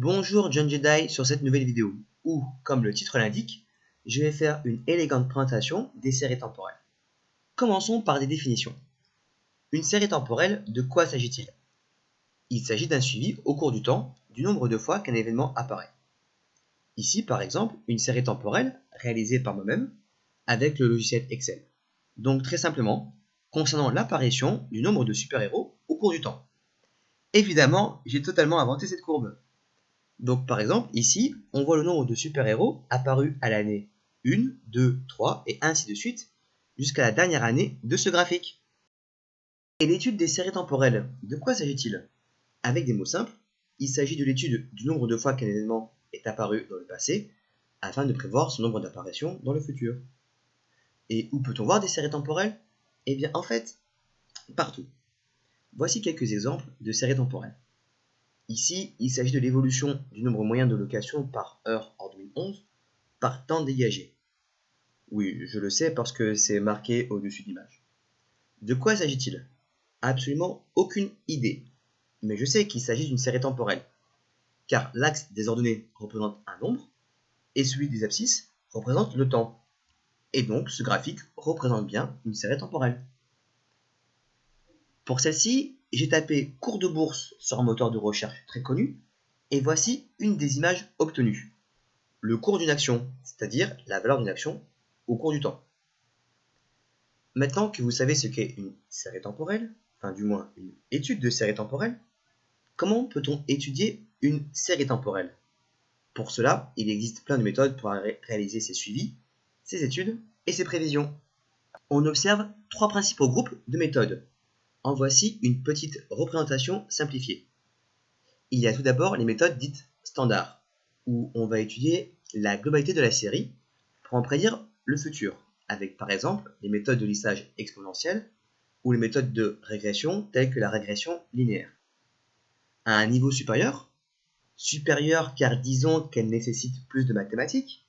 Bonjour John Jedi sur cette nouvelle vidéo où, comme le titre l'indique, je vais faire une élégante présentation des séries temporelles. Commençons par des définitions. Une série temporelle, de quoi s'agit-il? Il s'agit d'un suivi au cours du temps du nombre de fois qu'un événement apparaît. Ici, par exemple, une série temporelle réalisée par moi-même avec le logiciel Excel. Donc très simplement, concernant l'apparition du nombre de super-héros au cours du temps. Évidemment, j'ai totalement inventé cette courbe. Donc par exemple, ici, on voit le nombre de super-héros apparus à l'année 1, 2, 3 et ainsi de suite, jusqu'à la dernière année de ce graphique. Et l'étude des séries temporelles, de quoi s'agit-il? Avec des mots simples, il s'agit de l'étude du nombre de fois qu'un événement est apparu dans le passé, afin de prévoir son nombre d'apparitions dans le futur. Et où peut-on voir des séries temporelles? Eh bien en fait, partout. Voici quelques exemples de séries temporelles. Ici, il s'agit de l'évolution du nombre moyen de locations par heure en 2011 par temps dégagé. Oui, je le sais parce que c'est marqué au-dessus de l'image. De quoi s'agit-il? Absolument aucune idée. Mais je sais qu'il s'agit d'une série temporelle, car l'axe des ordonnées représente un nombre, et celui des abscisses représente le temps. Et donc, ce graphique représente bien une série temporelle. Pour celle-ci, j'ai tapé cours de bourse sur un moteur de recherche très connu, et voici une des images obtenues. Le cours d'une action, c'est-à-dire la valeur d'une action au cours du temps. Maintenant que vous savez ce qu'est une série temporelle, enfin du moins une étude de série temporelle, comment peut-on étudier une série temporelle? Pour cela, il existe plein de méthodes pour réaliser ces suivis, ces études et ces prévisions. On observe trois principaux groupes de méthodes. En voici une petite représentation simplifiée. Il y a tout d'abord les méthodes dites standards, où on va étudier la globalité de la série pour en prédire le futur, avec par exemple les méthodes de lissage exponentiel ou les méthodes de régression telles que la régression linéaire. À un niveau supérieur car disons qu'elles nécessitent plus de mathématiques,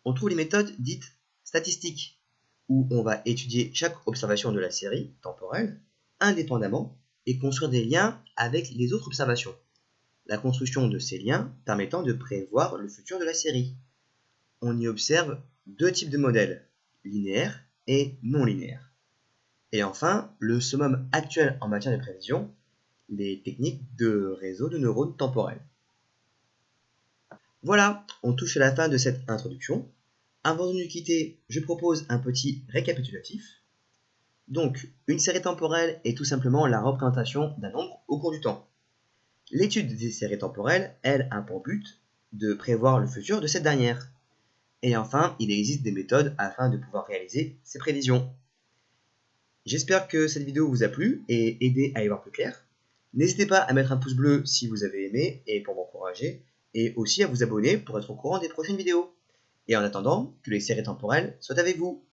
on trouve les méthodes dites statistiques, où on va étudier chaque observation de la série temporelle indépendamment et construire des liens avec les autres observations. La construction de ces liens permettant de prévoir le futur de la série. On y observe deux types de modèles, linéaires et non linéaires. Et enfin, le summum actuel en matière de prévision, les techniques de réseau de neurones temporels. Voilà, on touche à la fin de cette introduction. Avant de nous quitter, je propose un petit récapitulatif. Donc, une série temporelle est tout simplement la représentation d'un nombre au cours du temps. L'étude des séries temporelles, elle, a pour but de prévoir le futur de cette dernière. Et enfin, il existe des méthodes afin de pouvoir réaliser ces prévisions. J'espère que cette vidéo vous a plu et aidé à y voir plus clair. N'hésitez pas à mettre un pouce bleu si vous avez aimé et pour m'encourager, et aussi à vous abonner pour être au courant des prochaines vidéos. Et en attendant, que les séries temporelles soient avec vous.